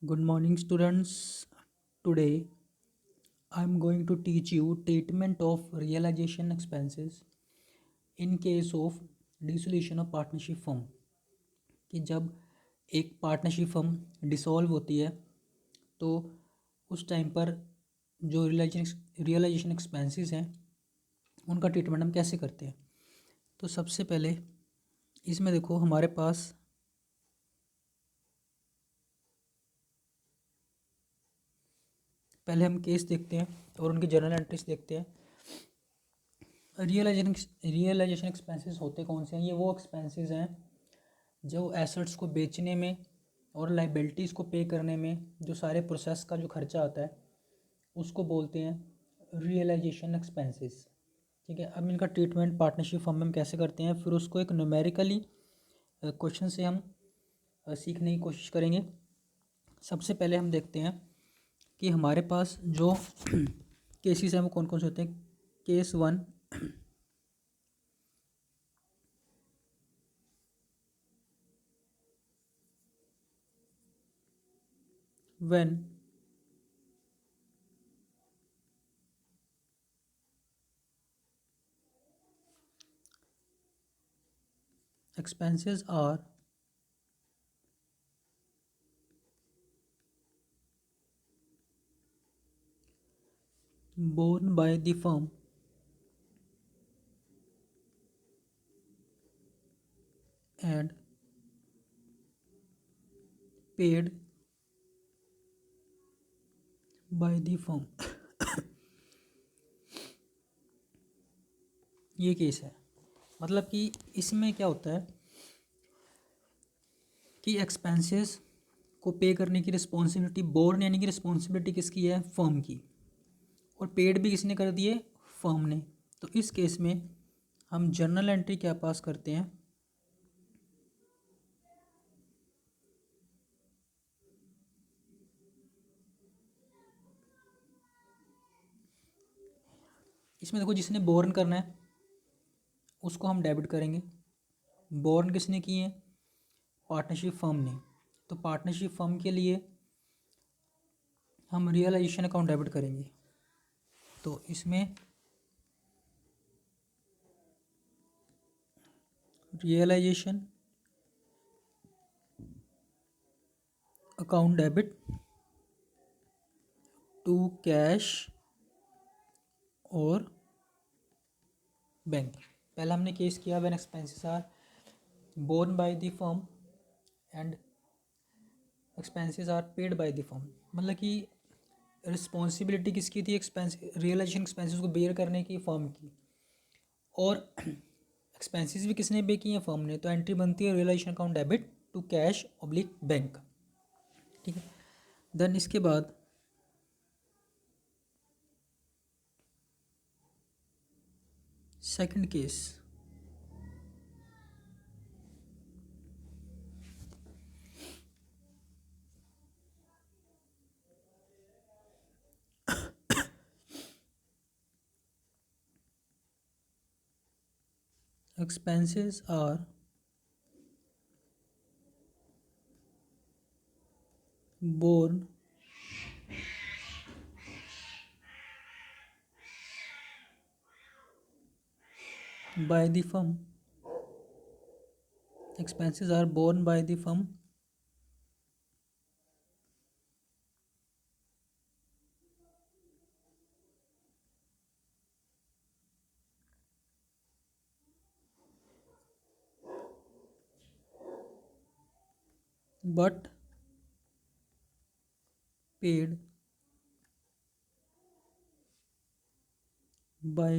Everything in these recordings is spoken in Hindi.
Good morning, students. Today, I am going to teach you treatment of realization expenses in case of dissolution of partnership firm. कि जब एक पार्टनरशिप फर्म डिसॉल्व होती है तो उस टाइम पर जो रियलाइजेशन एक्सपेंसेस हैं उनका ट्रीटमेंट हम कैसे करते हैं। तो सबसे पहले इसमें देखो हमारे पास पहले हम केस देखते हैं और उनकी जर्नल एंट्रीज देखते हैं। रियलाइजेशन एक्सपेंसेस होते कौन से हैं? ये वो एक्सपेंसेस हैं जो एसेट्स को बेचने में और लाइबिलिटीज़ को पे करने में जो सारे प्रोसेस का जो खर्चा आता है उसको बोलते हैं रियलाइजेशन एक्सपेंसेस। ठीक है, अब इनका ट्रीटमेंट पार्टनरशिप फर्म में हम कैसे करते हैं, फिर उसको एक न्यूमेरिकली क्वेश्चन से हम सीखने की कोशिश करेंगे। सबसे पहले हम देखते हैं कि हमारे पास जो केसेस हैं वो कौन कौन से होते हैं। Case 1, when expenses are borne by the firm and paid by the firm। ये केस है। मतलब कि इसमें क्या होता है कि एक्सपेंसेस को पे करने की रिस्पॉन्सिबिलिटी बोर्न यानी कि रिस्पॉन्सिबिलिटी किसकी है, फर्म की, और पेड भी किसने कर दिए, फर्म ने। तो इस केस में हम जर्नल एंट्री क्या पास करते हैं, इसमें देखो जिसने बोर्न करना है उसको हम डेबिट करेंगे। बोर्न किसने किए हैं, पार्टनरशिप फर्म ने। तो पार्टनरशिप फर्म के लिए हम रियलाइजेशन अकाउंट डेबिट करेंगे। तो इसमें realisation account debit to cash और बैंक। पहला हमने केस किया when expenses are borne by the firm and expenses are paid by the firm. मतलब कि रिस्पॉन्सिबिलिटी किसकी थी, एक्सपेंस रियलाइजेशन एक्सपेंसेस को बेयर करने की, फर्म की, और एक्सपेंसेस भी किसने पे किए हैं, फर्म ने। तो एंट्री बनती है realisation account debit to cash oblique bank. ठीक है, देन इसके बाद second case, expenses are borne by the firm, expenses are borne by the firm but paid by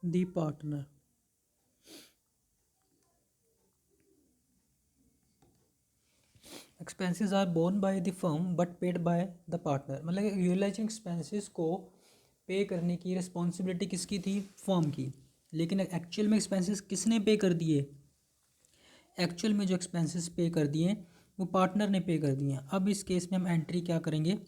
the partner। Expenses are borne by the firm but paid by the partner. मतलब रियलाइजिंग एक्सपेंसेस को पे करने की रिस्पॉन्सिबिलिटी किसकी थी, फर्म की, लेकिन एक्चुअल में एक्सपेंसेस किसने पे कर दिए, एक्चुअल में जो एक्सपेंसेस पे कर दिए वो पार्टनर ने पे कर दिए। अब इस केस में हम एंट्री क्या करेंगे,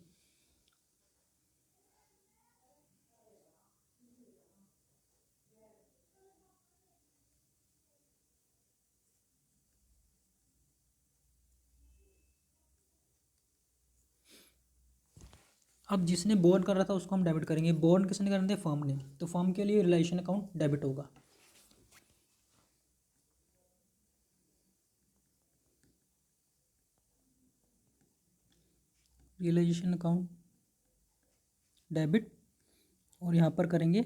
अब जिसने बोर्न कर रहा था उसको हम डेबिट करेंगे। बोर्न किसने करना था? फर्म ने। तो फर्म के लिए रिलेशन अकाउंट डेबिट होगा। रियलाइजेशन अकाउंट डेबिट, और यहाँ पर करेंगे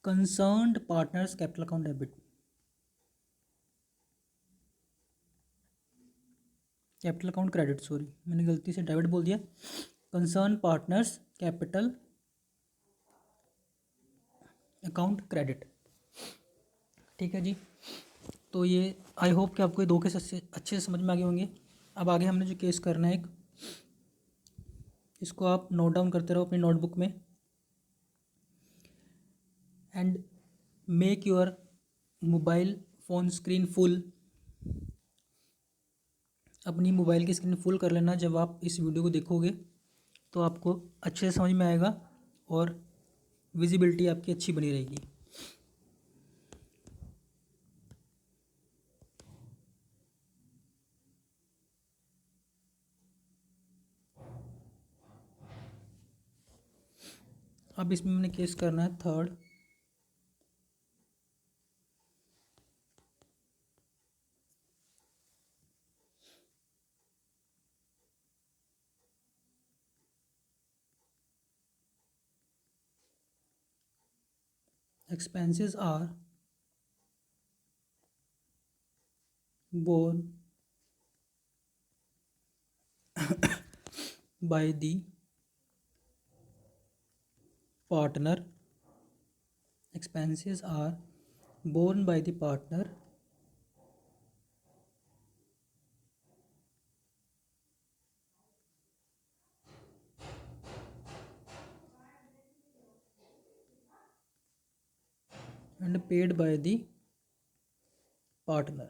concerned partners capital account debit. Capital account credit, sorry मैंने गलती से डेबिट बोल दिया। Concern partners capital account credit. ठीक है जी। तो ये आई होप कि आपको ये दो केस अच्छे से समझ में आ गए होंगे। अब आगे हमने जो केस करना है, एक इसको आप नोट डाउन करते रहो अपनी नोटबुक में। And make your mobile phone screen full. अपनी मोबाइल की स्क्रीन फुल कर लेना जब आप इस वीडियो को देखोगे, तो आपको अच्छे से समझ में आएगा और विजिबिलिटी आपकी अच्छी बनी रहेगी। अब इसमें मैंने केस करना है third. Expenses are borne by the partner. Expenses are borne by the partner and paid by the partner.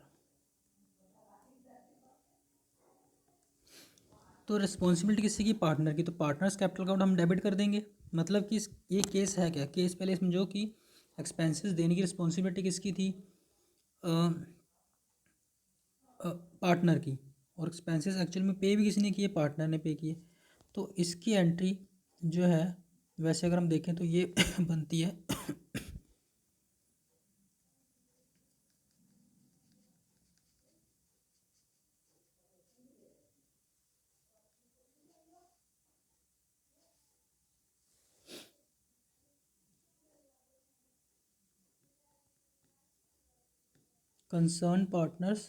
तो रिस्पॉन्सिबिलिटी किसकी की? पार्टनर की। तो पार्टनर्स कैपिटल अकाउंट हम डेबिट कर देंगे। मतलब कि ये केस है क्या? केस पहले समझो कि एक्सपेंसेस देने की रिस्पॉन्सिबिलिटी किसकी थी? पार्टनर की। और एक्सपेंसेस एक्चुअल में पे भी किसी ने किए? पार्टनर ने पे किए। तो इसकी एंट्री जो है, वैसे अगर हम देखें तो ये बनती है concern partners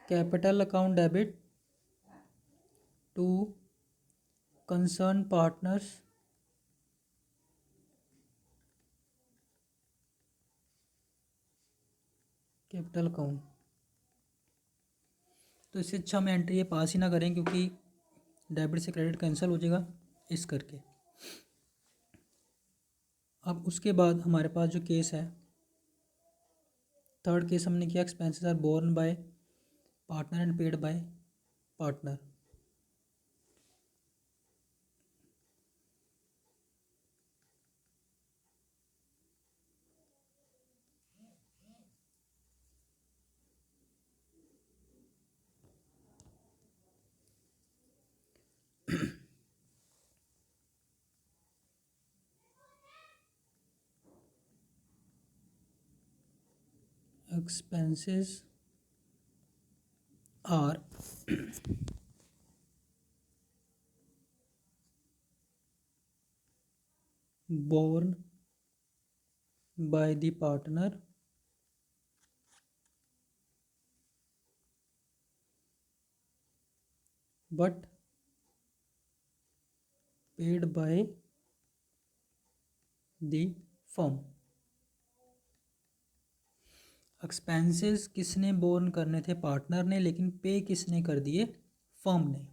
capital account debit to concern partners capital account. तो इससे अच्छा हम एंट्री ये पास ही ना करें, क्योंकि डेबिट से क्रेडिट कैंसिल हो जाएगा इस करके। अब उसके बाद हमारे पास जो केस है, थर्ड केस हमने किया expenses are borne by partner and paid by partner. expenses are borne by the partner but paid by the firm। Expenses किसने बोर्न करने थे? पार्टनर ने, लेकिन पे किसने कर दिए? फर्म ने।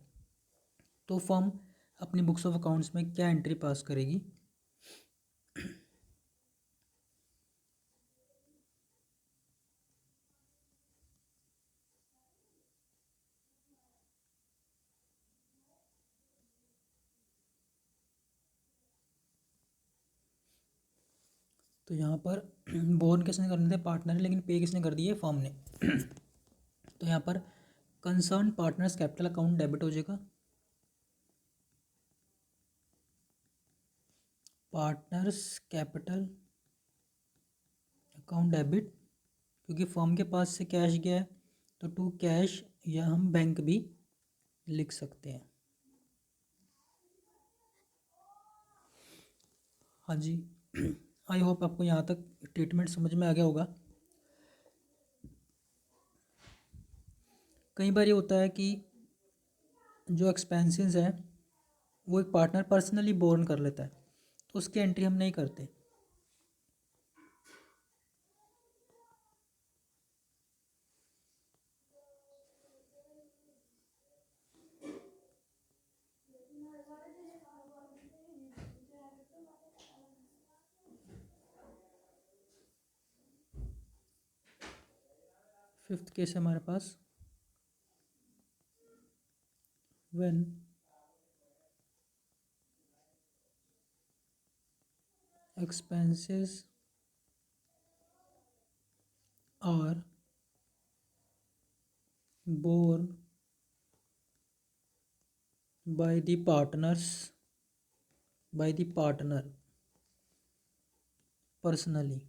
तो फर्म अपनी बुक्स ऑफ अकाउंट्स में क्या एंट्री पास करेगी? तो यहाँ पर बोर्न किसने करने थे? पार्टनर ने, लेकिन पे किसने कर दिए? फर्म ने। तो यहाँ पर concern partners capital account debit हो जाएगा। पार्टनर्स कैपिटल अकाउंट डेबिट, क्योंकि फर्म के पास से कैश गया है तो टू कैश या हम बैंक भी लिख सकते हैं। हाँ जी, आई होप आपको यहाँ तक ट्रीटमेंट समझ में आ गया होगा। कई बार ये होता है कि जो एक्सपेंसेस हैं वो एक पार्टनर पर्सनली बोर्न कर लेता है, तो उसकी एंट्री हम नहीं करते। फिफ्थ केस है हमारे पास, when expenses are borne by the partner personally।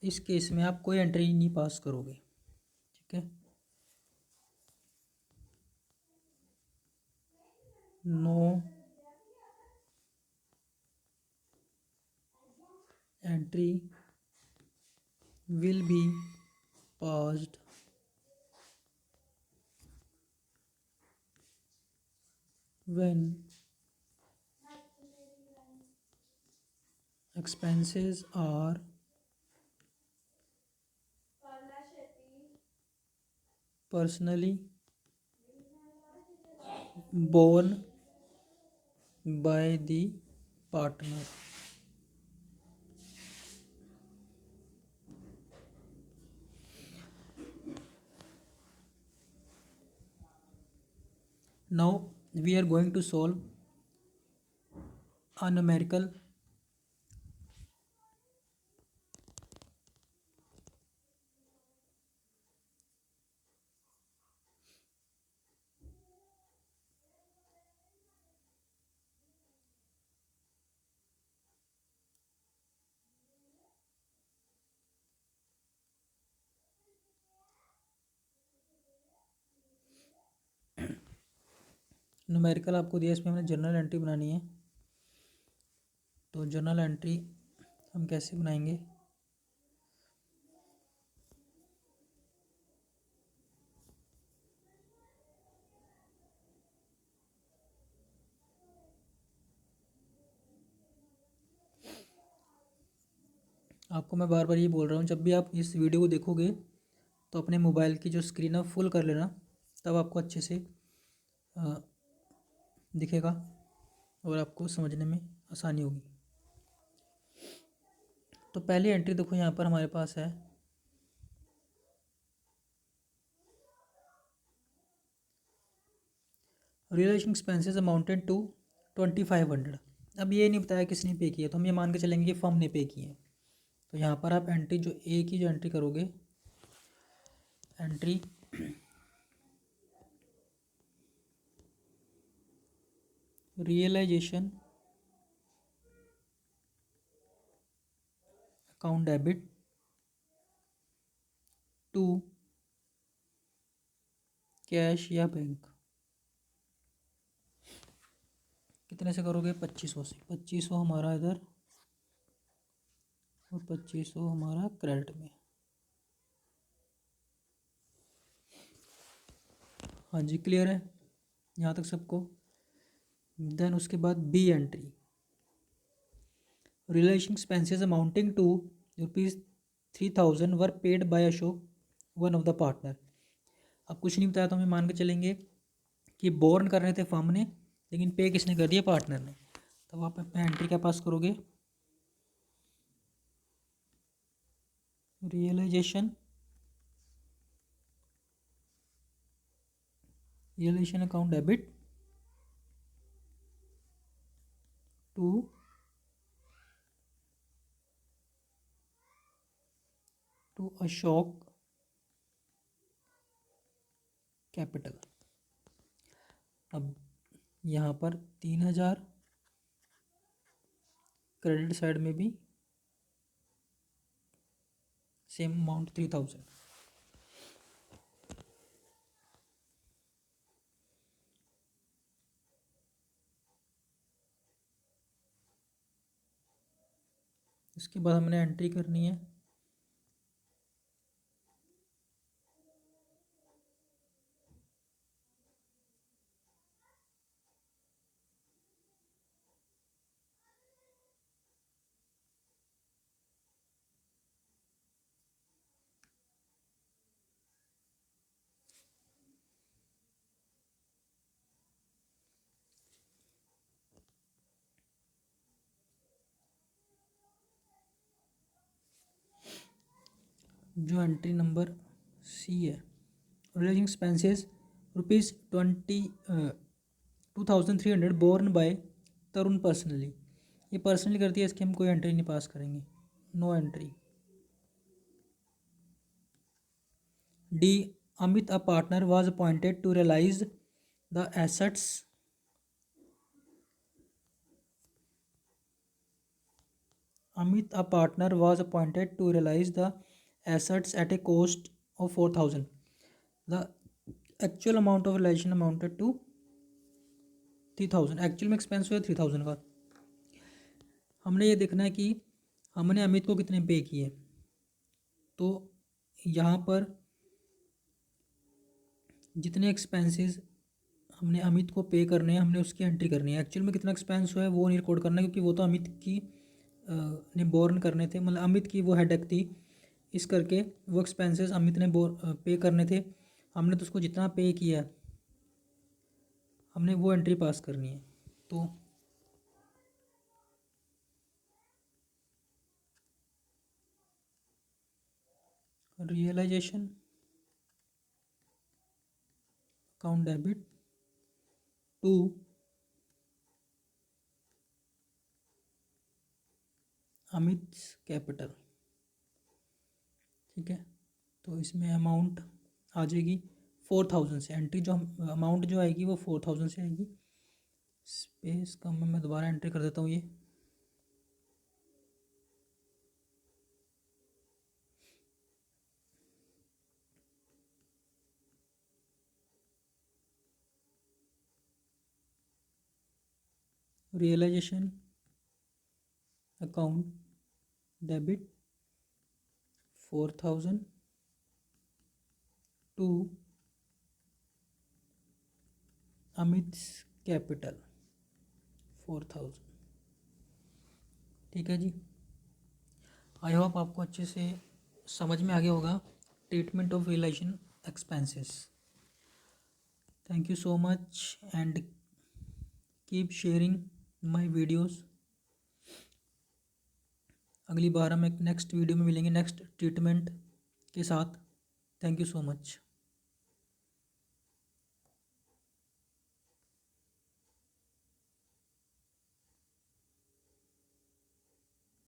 इस केस में आप कोई एंट्री नहीं पास करोगे, ठीक है। No entry will be passed when expenses are personally borne by the partner। Now we are going to solve a numerical आपको दिया, इसमें हमने जर्नल एंट्री बनानी है। तो जर्नल एंट्री हम कैसे बनाएंगे? आपको मैं बार बार ये बोल रहा हूँ, जब भी आप इस वीडियो को देखोगे तो अपने मोबाइल की जो स्क्रीन है फुल कर लेना, तब आपको अच्छे से दिखेगा और आपको समझने में आसानी होगी। तो पहली एंट्री देखो यहाँ पर हमारे पास है रियलाइजेशन एक्सपेंसेस अमाउंटेड टू 2500। अब ये नहीं बताया किसने पे किया, तो हम ये मान के चलेंगे कि फर्म ने पे किए। तो यहाँ पर आप एंट्री जो ए की जो एंट्री करोगे, entry realisation account debit to cash या बैंक, कितने से करोगे? 2500 से। 2500 हमारा इधर और 2500 हमारा क्रेडिट में। हाँ जी, क्लियर है यहाँ तक सबको? देन उसके बाद B entry, relation expenses amounting to ₹3000 were paid by Ashok, one of the partner. अब कुछ नहीं बताया तो हमें मान के चलेंगे कि बोर्न कर रहे थे फर्म ने, लेकिन पे किसने कर दिया? पार्टनर ने। तब आप अपना एंट्री क्या पास करोगे? Realisation account debit to Ashok capital. अब यहाँ पर 3,000, क्रेडिट साइड में भी सेम अमाउंट 3,000। इसके बाद हमने एंट्री करनी है जो एंट्री नंबर सी है, relating expenses rupees 2,300 borne by Tarun personally. ये पर्सनली करती है, इसकी हम कोई एंट्री नहीं पास करेंगे, no entry. D, Amit a partner was appointed to realise the assets Amit, a partner, was appointed to realize the assets at a cost of 4,000. The actual amount of realization amounted to 3,000। Actual में एक्सपेंस हुआ 3,000 का। हमने ये देखना है कि हमने अमित को कितने पे किए। तो यहाँ पर जितने एक्सपेंसेस हमने अमित को पे करने हैं, हमने उसकी एंट्री करनी है। एक्चुअल में कितना एक्सपेंस हुआ है वो नहीं रिकॉर्ड करना है, क्योंकि वो तो अमित की ने बोर्न करने थे, मतलब अमित की वो हेडेक थी, इस करके वो एक्सपेंसेस अमित ने पे करने थे। हमने तो उसको जितना पे किया हमने वो एंट्री पास करनी है। तो realisation account debit to Amit capital, ठीक है। तो इसमें अमाउंट आ जाएगी 4,000 से। एंट्री जो अमाउंट जो आएगी वो 4,000 से आएगी। स्पेस का मैं दोबारा एंट्री कर देता हूँ। ये realisation account debit 4,000 to Amit capital 4,000, ठीक है जी। आई होप आपको अच्छे से समझ में आ गया होगा treatment of realisation expenses. Thank you so much and keep sharing my videos. अगली बार हम एक नेक्स्ट वीडियो में मिलेंगे नेक्स्ट ट्रीटमेंट के साथ। Thank you so much.